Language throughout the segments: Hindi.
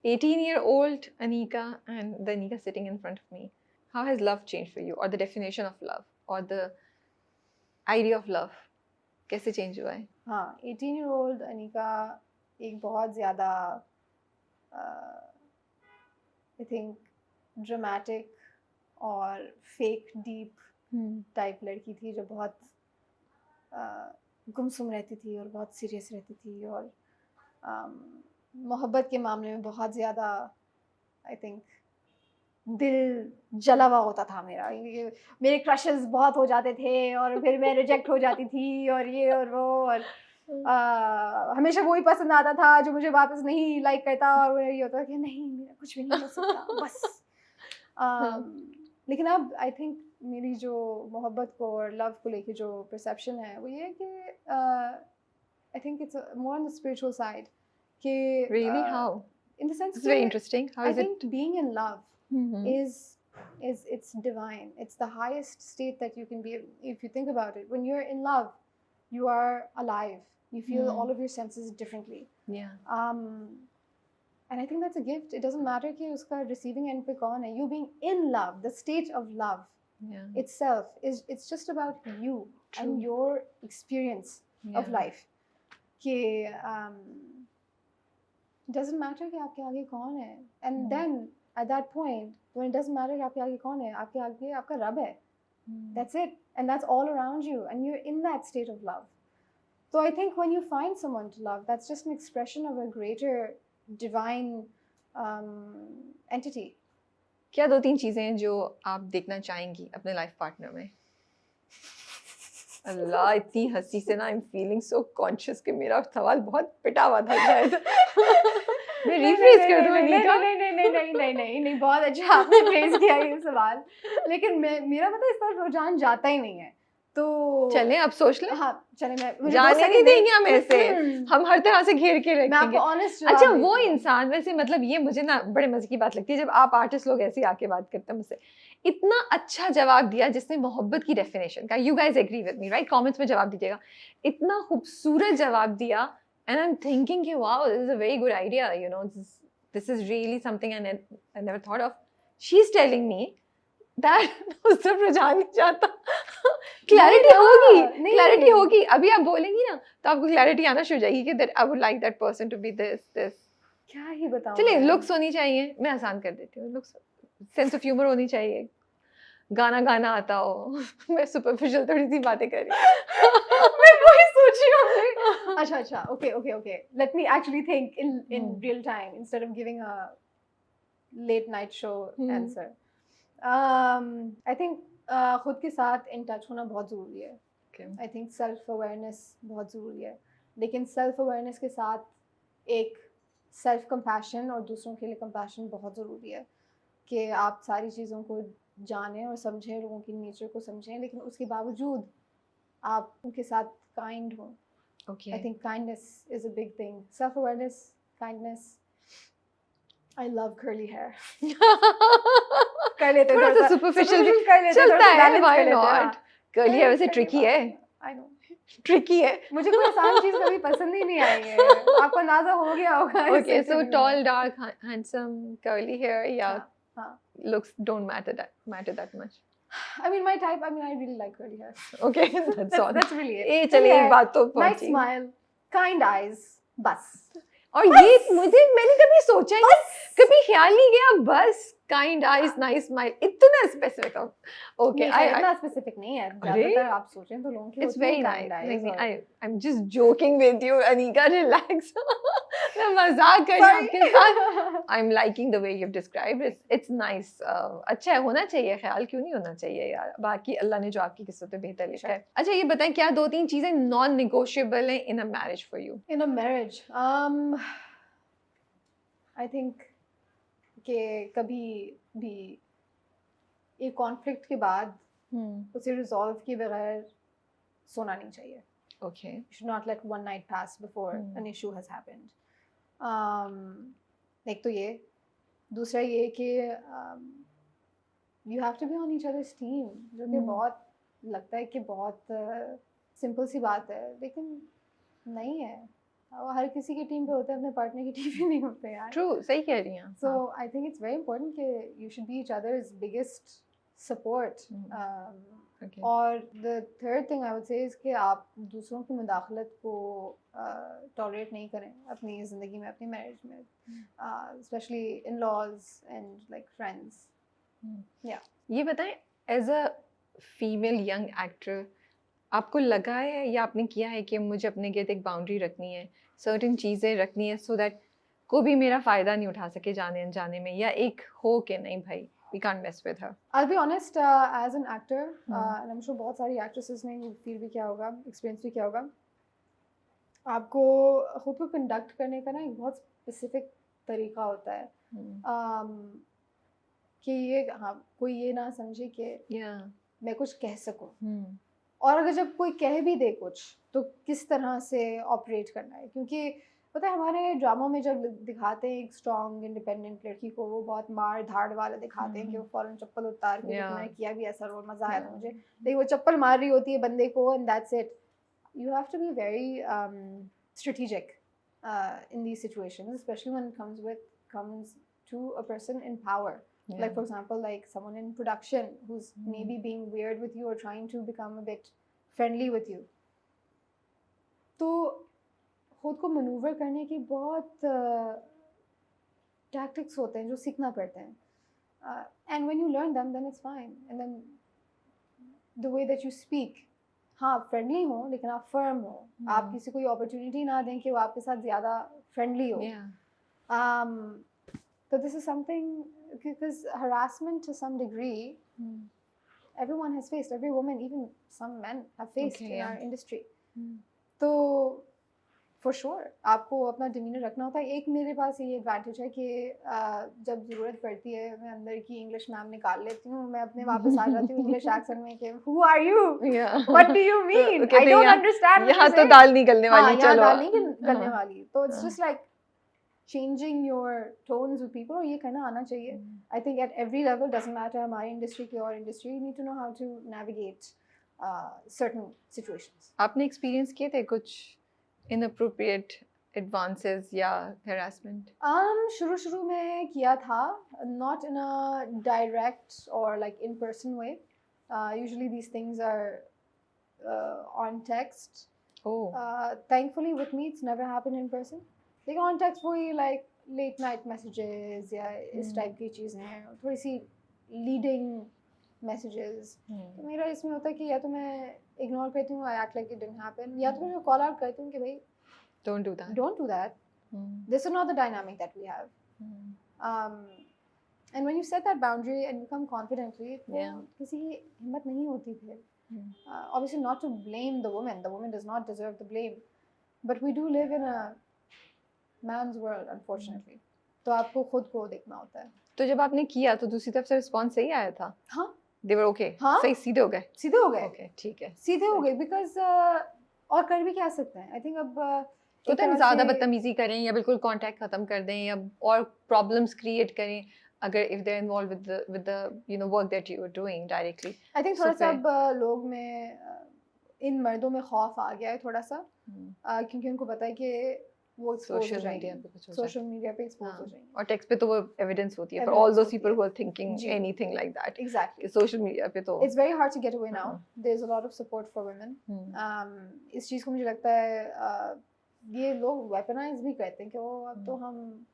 18-year-old Anika and the Anika sitting in front of me. How has love changed for you, or the definition of love, or the idea of love? कैसे change हुआ है? हाँ, 18-year-old अनिका एक बहुत ज़्यादा आई थिंक ड्रामेटिक और फेक डीप टाइप लड़की थी जो बहुत गुमसुम रहती थी और बहुत सीरियस रहती थी और मोहब्बत के मामले में बहुत ज़्यादा आई थिंक दिल जला हुआ होता था मेरा। मेरे क्रशेस बहुत हो जाते थे और फिर मैं रिजेक्ट हो जाती थी और ये और वो और हमेशा वही पसंद आता था जो मुझे वापस नहीं लाइक करता और ये होता कि नहीं मेरा कुछ भी नहीं हो सकता बस। लेकिन अब आई थिंक मेरी जो मोहब्बत को और लव को लेके जो परसेप्शन है वो ये है कि I think it's more on the spiritual side कि Really? How? in the sense It's very interesting. How I is think it? being in love Mhm. is it's divine. It's the highest state that you can be if you think about it. When you're in love, you are alive. You feel all of your senses differently. Yeah. And I think that's a gift. It doesn't matter कि उसका receiving end पे कौन है. You being in love, the state of love itself is it's just about you and your experience of life. कि it doesn't matter कि आपके आगे कौन है. And then at that point, when it doesn't matter कि आपके आगे कौन है, आपके आगे आपका रब है. That's it. And that's all around you. And you're in that state of love. So I think when you find someone to love, that's just an expression of a greater divine entity. क्या 2-3 चीजें हैं जो आप देखना चाहेंगी अपने लाइफ पार्टनर में? अल्लाह इतनी हंसी से ना I am feeling so conscious कि मेरा सवाल बहुत पिटा हुआ था शायद। मैं रिफ्रेज कर दूं अनीका? नहीं बहुत अच्छा आपने फ्रेज किया ये सवाल। लेकिन मेरा पता इस तरफ रुझान जाता ही नहीं है। तो चलें अब सोच लें। हाँ चलें मैं जाने नहीं देंगे हम ऐसे। हम हर तरह से घेर के रखेंगे। मैं आपको ऑनेस्ट अच्छा वो इंसान वैसे मतलब ये मुझे ना बड़े मजे की बात लगती है जब आप आर्टिस्ट लोग ऐसे आके बात करते हैं मुझसे। इतना अच्छा जवाब दिया जिसने मोहब्बत की डेफिनेशन का। You guys agree with me right? Comments में जवाब दीजिएगा। इतना खूबसूरत जवाब दिया एंड आई एम थिंकिंग कि wow this is a very good idea you know this is really something I never thought of. She is telling me that उस तरफ रुझान नहीं जाता। क्लैरिटी होगी, क्लैरिटी होगी। अभी आप बोलेंगी ना तो आपको क्लैरिटी आना शुरू हो जाएगी कि that I would like that person to be this. क्या ही बताऊं। चलिए लुक्स होनी चाहिए, मैं आसान कर देती हूँ। लुक्स, सेंस ऑफ ह्यूमर होनी चाहिए, गाना गाना आता हो। मैं सुपरफिशियल थोड़ी सी बातें कर रही हूँ। मैं वही सोच रही हूँ। अच्छा okay let me actually think in real time instead of giving a late night show answer. I think खुद के साथ इन टच होना बहुत ज़रूरी है। आई थिंक सेल्फ अवेयरनेस बहुत ज़रूरी है, लेकिन सेल्फ अवेयरनेस के साथ एक सेल्फ कंपैशन और दूसरों के लिए कंपैशन बहुत ज़रूरी है कि आप सारी चीज़ों को जानें और समझें, लोगों की नेचर को समझें, लेकिन उसके बावजूद आप उनके साथ काइंड हों। I think kindness is a big thing. Self awareness, kindness. I love curly hair. कर लेते थोड़ा सा सुपरफिशियल भी चलता है, why not? कर्ली हेयर वैसे ट्रिकी है। I know. ट्रिकी है। मुझे कोई आसान चीज कभी पसंद ही नहीं आई है। आपको अंदाजा हो गया होगा। Okay, so tall, dark, handsome, curly hair, yeah. Looks don't matter that much. I mean, my type. I mean, I really like curly hair. Okay, that's all. That's really it. ए चलिए एक बात तो पहुंची। Nice smile, kind eyes, बस। और ये मैंने कभी सोचा ही नहीं, कभी ख्याल नहीं गया बस काइंड आइज नाइस स्माइल इतना स्पेसिफिक। ओके इतना स्पेसिफिक नहीं है, ज्यादातर आप सोचें तो लोगों के it's very nice. I am just joking with you Anika, relax. मैं मजाक कर रही हूं आपके साथ। I am liking the way you have described it, it's nice. अच्छा होना चाहिए, ख्याल क्यों नहीं होना चाहिए यार। बाकी अल्लाह ने जो आपकी किस्मत में बेहतर लिखा है। अच्छा ये बताएं क्या 2-3 चीजें नॉन नेगोशिएबल हैं in a marriage for you? In a marriage I think कि कभी भी एक कॉन्फ्लिक्ट के बाद उसे रिजॉल्व किए बगैर सोना नहीं चाहिए। Okay. You should not let one night pass before an issue has happened. एक तो ये, दूसरा ये कि you have to be on each other's team, जो कि बहुत लगता है कि बहुत सिंपल सी बात है, लेकिन नहीं है। वो हर किसी की टीम पे होते हैं, अपने पार्टनर की टीम पे नहीं होते यार. ट्रू, सही कह रही हैं. So I think it's very important that you should be each other's biggest support. Okay. और the third thing I would say is कि आप दूसरों की मुदाखलत को tolerate नहीं करें अपनी ज़िंदगी में, अपनी marriage में, especially in-laws and like friends. Yeah. ये बताएं, as a female young actor आपको लगा है या आपने किया है कि मुझे अपने गिर्द एक बाउंड्री रखनी है, सर्टेन चीज़ें रखनी है सो दैट कोई भी मेरा फ़ायदा नहीं उठा सके जाने अनजाने में, या एक हो कि नहीं भाई we can't mess with her? I'll be honest, as an actor, and I'm sure बहुत सारी actresses ने फील भी किया होगा, एक्सपीरियंस भी किया होगा, आपको खुद को कंडक्ट करने का ना एक बहुत स्पेसिफिक तरीका होता है. कि ये हाँ कोई ये ना समझे कि मैं कुछ कह सकूं, और अगर जब कोई कह भी दे कुछ तो किस तरह से ऑपरेट करना है. क्योंकि पता है हमारे ड्रामों में जब दिखाते हैं एक स्ट्रॉन्ग इंडिपेंडेंट लड़की को, वो बहुत मार धाड़ वाला दिखाते हैं कि वो फौरन चप्पल उतार के, मैंने किया भी ऐसा रोल, मजा आया था मुझे, लेकिन वो चप्पल मार रही होती है बंदे को and that's it. You have to be very strategic in these situations, especially when it comes to a person in power. Like for example, like someone in production who's maybe being weird with you or trying to become a bit friendly with you. तो खुद को मैनूवर करने की बहुत tactics होते हैं जो सीखना पड़ते हैं. And when you learn them, then it's fine. And then the way that you speak, हाँ friendly हो लेकिन आप firm हो. आप किसी को ये opportunity ना दें कि वो आपके साथ ज़्यादा friendly हो. So this is something, because harassment to some degree, everyone has faced, every woman, even some men have faced in our industry. तो for sure आपको अपना demeanor रखना होता है. एक मेरे पास ये advantage है कि जब ज़रूरत पड़ती है मैं अंदर की English मैम निकाल लेती हूँ, मैं अपने वापस आ जाती हूँ English accent में कि who are you? What do you mean? I don't understand. यहाँ तो दाल निकलने वाली, चलो. यहाँ दाल नहीं निकलने वाली. तो it's just like changing your tones with people, और ये करना आना चाहिए. I think at every level, doesn't matter हमारी industry की और industry, you need to know how to navigate certain situations. आपने experience किए थे कुछ inappropriate advances या harassment? शुरू में किया था, not in a direct or like in person way. Usually these things are on text. Thankfully with me it's never happened in person. लेकिन on text वही like late night messages या इस type की चीज़ें हैं, थोड़ी सी leading messages. तो मेरा इसमें होता है कि या तो मैं ignore करती हूँ, I act like it didn't happen, या तो मैं call out करती हूँ कि भाई don't do that. This is not the dynamic that we have. And when you set that boundary and you come confidently, किसी की हिम्मत नहीं होती फिर. Obviously not to blame the woman does not deserve the blame, but we do live in a man's world unfortunately. तो आपको खुद को देखना होता है. तो जब आपने किया तो दूसरी तरफ से रिस्पॉन्स सही आया था? हाँ, they were okay. हाँ, सही सीधे हो गए. Okay, ठीक है, सीधे हो गए, because और कर भी क्या सकते हैं. I think अब तो हम ज़्यादा बदतमीजी करें या बिल्कुल कांटेक्ट खत्म कर दें या और प्रॉब्लम्स क्रिएट करें अगर if they're involved with the work that you are doing directly. I think थोड़ा सा अब लोग में इन मर्दों में खौफ आ गया है थोड़ा सा, क्योंकि उनको पता है कि वो सोशल मीडिया पे एक्सपोज हो जाएंगे. और टेक्स्ट पे तो वो एविडेंस होती है for all those people who are thinking anything like that. Exactly. Social media पे तो it's very hard to get away now. There's a lot of support for women. इस चीज़ को मुझे लगता है ये लोग वेपनाइज भी करते हैं कि वो अब तो हम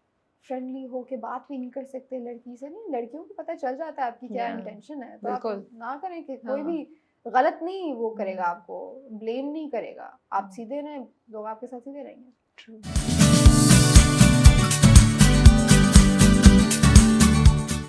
फ्रेंडली हो के बात भी नहीं कर सकते लड़की से. नहीं, लड़कियों को पता चल जाता है आपकी क्या इंटेंशन है, तो आप ना करें कि कोई भी गलत नहीं वो करेगा, आपको ब्लेम नहीं करेगा. आप सीधे रहें, लोग आपके साथ सीधे रहेंगे. True.